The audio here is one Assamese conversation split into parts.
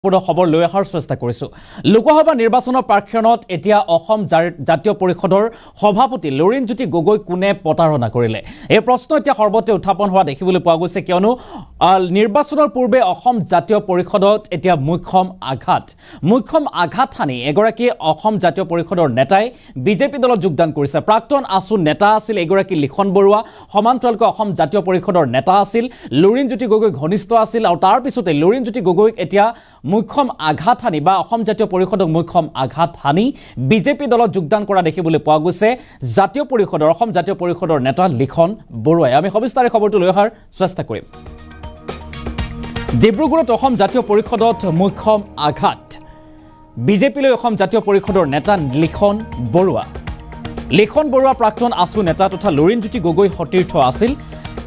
খবৰ লৈ অহাৰ চেষ্টা কৰিছোঁ। লোকসভা নিৰ্বাচনৰ প্ৰাক্ষণত এতিয়া অসম জাতীয় পৰিষদৰ সভাপতি লুৰিণজ্যোতি গগৈ কোনে প্ৰতাৰণা কৰিলে? এই প্ৰশ্ন এতিয়া সৰ্বতে উত্থাপন হোৱা দেখিবলৈ পোৱা গৈছে, কিয়নো নিৰ্বাচনৰ পূৰ্বে অসম জাতীয় পৰিষদত এতিয়া মুখ্যম আঘাত হানি এগৰাকী অসম জাতীয় পৰিষদৰ নেতাই বিজেপি দলত যোগদান কৰিছে। প্ৰাক্তন আছু নেতা আছিল এগৰাকী লিখন বৰুৱা, সমান্তৰালকৈ অসম জাতীয় পৰিষদৰ নেতা আছিল। লুৰিণজ্যোতি গগৈ ঘনিষ্ঠ আছিল আৰু তাৰ পিছতে লুৰিণজ্যোতি গগৈক এতিয়া মুখ্যম আঘাত হানি বা অসম জাতীয় পৰিষদক মুখ্যম আঘাত হানি বিজেপি দলত যোগদান কৰা দেখিবলৈ পোৱা গৈছে অসম জাতীয় পৰিষদৰ নেতা লিখন বৰুৱাই। আমি সবিস্তাৰে খবৰটো লৈ অহাৰ চেষ্টা কৰিম। ডিব্ৰুগড়ত অসম জাতীয় পৰিষদত মুখ্যম আঘাত, বিজেপিলৈ অসম জাতীয় পৰিষদৰ নেতা লিখন বৰুৱা প্ৰাক্তন আছু নেতা তথা লুৰিণজ্যোতি গগৈ সতীৰ্থ আছিল।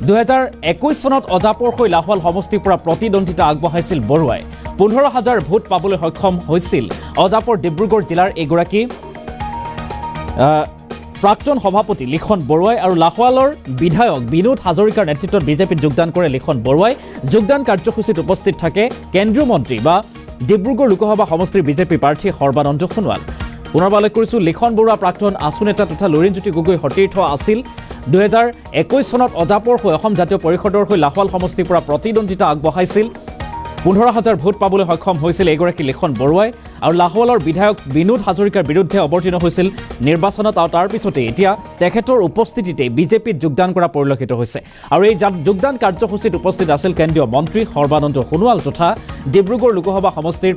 2021 চনত অজাপৰ হৈ লাহোৱাল সমষ্টিৰ পৰা প্ৰতিদ্বন্দ্বিতা আগবঢ়াইছিল বৰুৱাই। 15,000 ভোট পাবলৈ সক্ষম হৈছিল অজাপৰ ডিব্ৰুগড় জিলাৰ এগৰাকী প্ৰাক্তন সভাপতি লিখন বৰুৱাই আৰু লাহোৱালৰ বিধায়ক বিনোদ হাজৰিকাৰ নেতৃত্বত বিজেপিত যোগদান কৰে লিখন বৰুৱাই। যোগদান কাৰ্যসূচীত উপস্থিত থাকে কেন্দ্ৰীয় মন্ত্ৰী বা ডিব্ৰুগড় লোকসভা সমষ্টিৰ বিজেপি প্ৰাৰ্থী সৰ্বানন্দ সোণোৱাল। পুনৰবাৰ উল্লেখ কৰিছোঁ, লিখন বৰুৱা প্ৰাক্তন আছু নেতা তথা লুৰিণজ্যোতি গগৈ সতীৰ্থ আছিল। 2021 চনত অজাপৰ হৈ অসম জাতীয় পৰিষদৰ হৈ লাহোৱাল সমষ্টিৰ পৰা প্ৰতিদ্বন্দ্বিতা আগবঢ়াইছিল। 15,000 ভোট পাবলৈ সক্ষম হৈছিল এগৰাকী লিখন বৰুৱাই আৰু লাহোৱালৰ বিধায়ক বিনোদ হাজৰিকাৰ বিৰুদ্ধে অৱতীৰ্ণ হৈছিল নিৰ্বাচনত। আৰু তাৰ পিছতে এতিয়া তেখেতৰ উপস্থিতিতে বিজেপিত যোগদান কৰা পৰিলক্ষিত হৈছে। আৰু এই যোগদান কাৰ্যসূচীত উপস্থিত আছিল কেন্দ্ৰীয় মন্ত্ৰী সৰ্বানন্দ সোণোৱাল তথা ডিব্ৰুগড় লোকসভা সমষ্টিৰ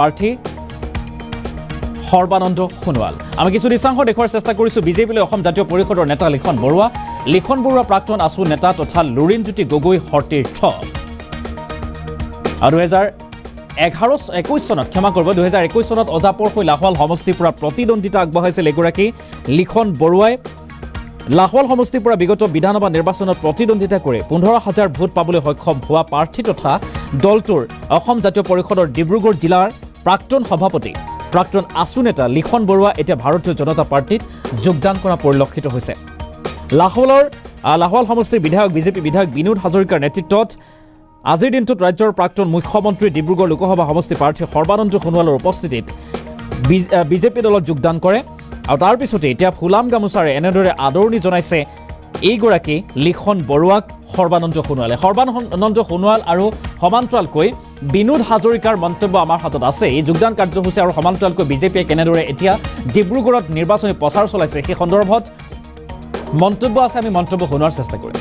প্ৰাৰ্থী সৰ্বানন্দ সোণোৱাল। আমি কিছু দৃশ্যাংশ দেখুৱাৰ চেষ্টা কৰিছোঁ। বিজেপিলৈ অসম জাতীয় পৰিষদৰ নেতা লিখন বৰুৱা প্ৰাক্তন আছু নেতা তথা লুৰিণজ্যোতি গগৈ সতীৰ্থ। আৰু 2021 চনত অজাপৰ হৈ লাহোৱাল সমষ্টিৰ পৰা প্ৰতিদ্বন্দ্বিতা আগবঢ়াইছিল এগৰাকী লিখন বৰুৱাই। লাহোৱাল সমষ্টিৰ পৰা বিগত বিধানসভা নিৰ্বাচনত প্ৰতিদ্বন্দ্বিতা কৰি 15,000 ভোট পাবলৈ সক্ষম হোৱা প্ৰাৰ্থী তথা দলটোৰ অসম জাতীয় পৰিষদৰ ডিব্ৰুগড় জিলাৰ প্ৰাক্তন সভাপতি প্ৰাক্তন আছু নেতা লিখন বৰুৱা এতিয়া ভাৰতীয় জনতা পাৰ্টীত যোগদান কৰা পৰিলক্ষিত হৈছে। লাহোৱাল সমষ্টিৰ বিজেপি বিধায়ক বিনোদ হাজৰিকাৰ নেতৃত্বত আজিৰ দিনটোত ৰাজ্যৰ প্ৰাক্তন মুখ্যমন্ত্ৰী ডিব্ৰুগড় লোকসভা সমষ্টি প্ৰাৰ্থী সৰ্বানন্দ সোণোৱালৰ উপস্থিতিত বিজেপি দলত যোগদান কৰে। আৰু তাৰ পিছতে এতিয়া ফুলাম গামোচাৰে এনেদৰে আদৰণি জনাইছে এইগৰাকী লিখন বৰুৱাক সৰ্বানন্দ সোণোৱাল আৰু সমান্তৰালকৈ বিনোদ হাজৰিকাৰ মন্তব্য আমাৰ হাতত আছে। এই যোগদান কাৰ্যসূচী আৰু সমান্তৰালকৈ বিজেপিয়ে কেনেদৰে এতিয়া ডিব্ৰুগড়ত নিৰ্বাচনী প্ৰচাৰ চলাইছে সেই সন্দৰ্ভত মন্তব্য আছে, আমি মন্তব্য শুনোৱাৰ চেষ্টা কৰিম।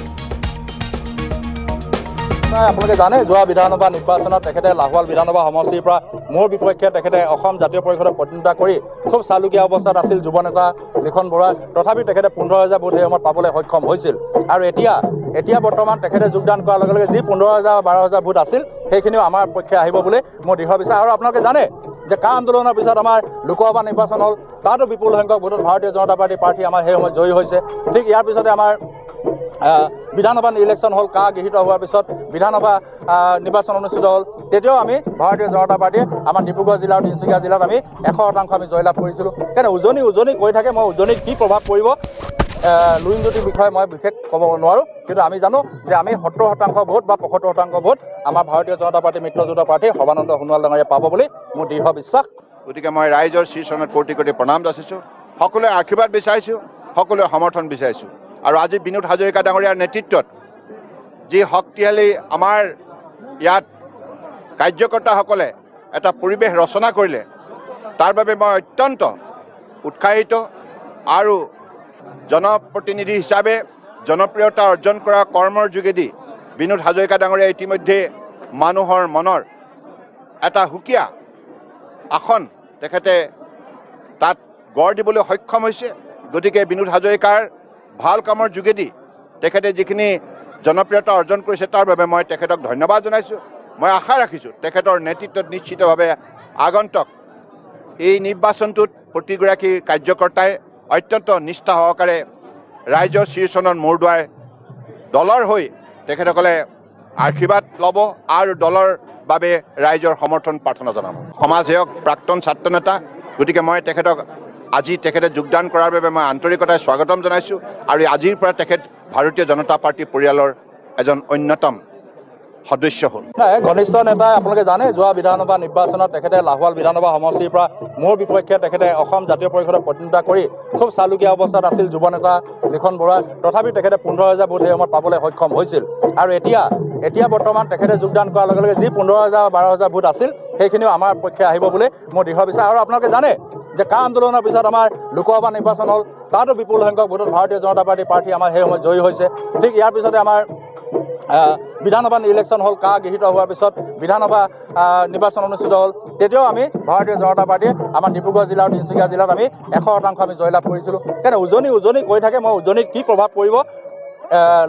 আপোনালোকে জানে, যোৱা বিধানসভা নিৰ্বাচনত তেখেতে লাহোৱাল বিধানসভা সমষ্টিৰ পৰা মোৰ বিপক্ষে তেখেতে অসম জাতীয় পৰিষদত প্ৰতিদ্বন্দ্বিতা কৰি খুব চালুকীয়া অৱস্থাত আছিল যুৱ নেতা লিখন বৰুৱা। তথাপি তেখেতে 15,000 ভোট এই সময়ত পাবলৈ সক্ষম হৈছিল। আৰু এতিয়া বৰ্তমান তেখেতে যোগদান কৰাৰ লগে লগে যি 15,000 12,000 ভোট আছিল সেইখিনিও আমাৰ পক্ষে আহিব বুলি মোৰ দৃঢ় বিশ্বাস। আৰু আপোনালোকে জানে যে কা আন্দোলনৰ পিছত আমাৰ লোকসভা নিৰ্বাচন হ'ল, তাতো বিপুল সংখ্যক ভোটত ভাৰতীয় জনতা পাৰ্টীৰ প্ৰাৰ্থী আমাৰ সেই সময়ত জয়ী হৈছে। ঠিক ইয়াৰ পিছতে আমাৰ বিধানসভা ইলেকশ্যন হ'ল, কা গৃহীত হোৱাৰ পিছত বিধানসভা নিৰ্বাচন অনুষ্ঠিত হ'ল। তেতিয়াও আমি ভাৰতীয় জনতা পাৰ্টীয়ে আমাৰ ডিব্ৰুগড় জিলা আৰু তিনিচুকীয়া জিলাত আমি 100% আমি জয়লাভ কৰিছিলোঁ। সেইকাৰণে উজনি কৈ থাকে, মই উজনিত কি প্ৰভাৱ পৰিব লুৰিণজ্যোতিৰ বিষয়ে মই বিশেষ ক'ব নোৱাৰোঁ, কিন্তু আমি জানো যে আমি 70% ভোট বা 75% ভোট আমাৰ ভাৰতীয় জনতা পাৰ্টীৰ মিত্ৰজোঁটৰ প্ৰাৰ্থী সৰ্বানন্দ সোণোৱাল ডাঙৰীয়াই পাব বুলি মোৰ দৃঢ় বিশ্বাস। গতিকে মই ৰাইজৰ শ্ৰীচৰণত কোটি প্ৰণাম যাচিছোঁ, সকলোৱে আশীৰ্বাদ বিচাৰিছোঁ, সকলোৱে সমৰ্থন বিচাৰিছোঁ। আৰু আজি বিনোদ হাজৰিকা ডাঙৰীয়াৰ নেতৃত্বত যি শক্তিশালী আমাৰ ইয়াত কাৰ্যকৰ্তাসকলে এটা পৰিৱেশ ৰচনা কৰিলে, তাৰ বাবে মই অত্যন্ত উৎসাহিত। আৰু জনপ্ৰতিনিধি হিচাপে জনপ্ৰিয়তা অৰ্জন কৰা কৰ্মৰ যোগেদি বিনোদ হাজৰিকা ডাঙৰীয়াই ইতিমধ্যে মানুহৰ মনৰ এটা সুকীয়া আসন তেখেতে তাত গঢ় দিবলৈ সক্ষম হৈছে। গতিকে বিনোদ হাজৰিকাৰ ভাল কামৰ যোগেদি তেখেতে যিখিনি জনপ্ৰিয়তা অৰ্জন কৰিছে তাৰ বাবে মই তেখেতক ধন্যবাদ জনাইছোঁ। মই আশা ৰাখিছোঁ তেখেতৰ নেতৃত্বত নিশ্চিতভাৱে আগন্তুক এই নিৰ্বাচনটোত প্ৰতিগৰাকী কাৰ্যকৰ্তাই অত্যন্ত নিষ্ঠা সহকাৰে ৰাইজৰ শ্ৰীচৰণত মূৰ দোৱাই দলৰ হৈ তেখেতসকলে আশীৰ্বাদ ল'ব আৰু দলৰ বাবে ৰাইজৰ সমৰ্থন প্ৰাৰ্থনা জনাব। সমাজসেৱক, প্ৰাক্তন ছাত্ৰ নেতা, গতিকে মই তেখেতক আজি তেখেতে যোগদান কৰাৰ বাবে মই আন্তৰিকতাৰে স্বাগতম জনাইছোঁ। আৰু আজিৰ পৰা তেখেত ভাৰতীয় জনতা পাৰ্টী পৰিয়ালৰ এজন অন্যতম সদস্য হ'ল। নাই, ঘনিষ্ঠ নেতাই আপোনালোকে জানে যোৱা বিধানসভা নিৰ্বাচনত তেখেতে লাহোৱাল বিধানসভা সমষ্টিৰ পৰা মোৰ বিপক্ষে তেখেতে অসম জাতীয় পৰিষদত প্ৰতিদ্বন্দ্বিতা কৰি খুব চালুকীয়া অৱস্থাত আছিল যুৱ নেতা লিখন বৰা। তথাপি তেখেতে 15,000 ভোট সেই সময়ত পাবলৈ সক্ষম হৈছিল। আৰু এতিয়া বৰ্তমান তেখেতে যোগদান কৰাৰ লগে লগে যি 15,000 12,000 ভোট আছিল সেইখিনিও আমাৰ পক্ষে আহিব বুলি মোৰ দৃঢ় বিশ্বাস। আৰু আপোনালোকে জানে যে কা আন্দোলনৰ পিছত আমাৰ লোকসভা নিৰ্বাচন হ'ল, তাতো বিপুল সংখ্যক ভোটত ভাৰতীয় জনতা পাৰ্টীৰ প্ৰাৰ্থী আমাৰ সেই সময়ত জয়ী হৈছে। ঠিক ইয়াৰ পিছতে আমাৰ বিধানসভা ইলেকশ্যন হ'ল, কা গৃহীত হোৱাৰ পিছত বিধানসভা নিৰ্বাচন অনুষ্ঠিত হ'ল। তেতিয়াও আমি ভাৰতীয় জনতা পাৰ্টীয়ে আমাৰ ডিব্ৰুগড় জিলা আৰু তিনিচুকীয়া জিলাত আমি 100% আমি জয়লাভ কৰিছিলোঁ। সেইকাৰণে উজনি কৈ থাকে, মই উজনিত কি প্ৰভাৱ পৰিব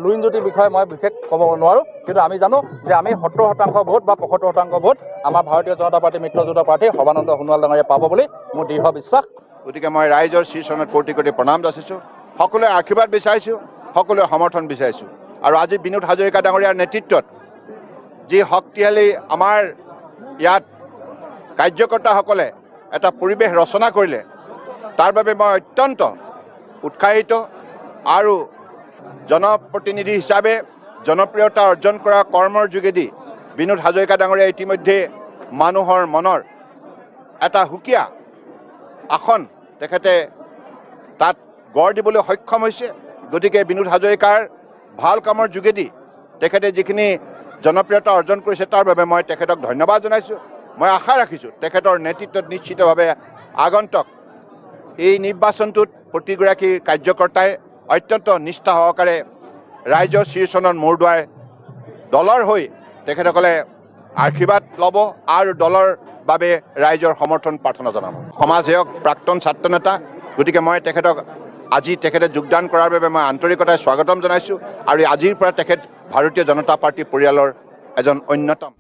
লুৰিণজ্যোতিৰ বিষয়ে মই বিশেষ ক'ব নোৱাৰোঁ, কিন্তু আমি জানো যে আমি 70% ভোট বা 75% ভোট আমাৰ ভাৰতীয় জনতা পাৰ্টীৰ মিত্ৰজোঁটৰ প্ৰাৰ্থী সৰ্বানন্দ সোণোৱাল ডাঙৰীয়াই পাব বুলি মোৰ দৃঢ় বিশ্বাস। গতিকে মই ৰাইজৰ শীৰ্ষণত কোটি কোটি প্ৰণাম যাচিছোঁ, সকলোৱে আশীৰ্বাদ বিচাৰিছোঁ, সকলোৱে সমৰ্থন বিচাৰিছোঁ। আৰু আজি বিনোদ হাজৰিকা ডাঙৰীয়াৰ নেতৃত্বত যি শক্তিশালী আমাৰ ইয়াত কাৰ্যকৰ্তাসকলে এটা পৰিৱেশ ৰচনা কৰিলে, তাৰ বাবে মই অত্যন্ত উৎসাহিত। আৰু জনপ্ৰতিনিধি হিচাপে জনপ্ৰিয়তা অৰ্জন কৰা কৰ্মৰ যোগেদি বিনোদ হাজৰিকা ডাঙৰীয়াই ইতিমধ্যে মানুহৰ মনৰ এটা সুকীয়া আসন তেখেতে তাত গঢ় দিবলৈ সক্ষম হৈছে। গতিকে বিনোদ হাজৰিকাৰ ভাল কামৰ যোগেদি তেখেতে যিখিনি জনপ্ৰিয়তা অৰ্জন কৰিছে তাৰ বাবে মই তেখেতক ধন্যবাদ জনাইছোঁ। মই আশা ৰাখিছোঁ তেখেতৰ নেতৃত্বত নিশ্চিতভাৱে আগন্তুক এই নিৰ্বাচনটোত প্ৰতিগৰাকী কাৰ্যকৰ্তাই অত্যন্ত নিষ্ঠা সহকাৰে ৰাইজৰ শীৰ্ষণত মূৰ দোৱাই দলৰ হৈ তেখেতসকলে আশীৰ্বাদ ল'ব আৰু দলৰ বাবে ৰাইজৰ সমৰ্থন প্ৰাৰ্থনা জনাব। সমাজসেৱক, প্ৰাক্তন ছাত্ৰ নেতা, গতিকে মই তেখেতে যোগদান কৰাৰ বাবে মই আন্তৰিকতাৰে স্বাগতম জনাইছোঁ। আৰু আজিৰ পৰা তেখেত ভাৰতীয় জনতা পাৰ্টী পৰিয়ালৰ এজন অন্যতম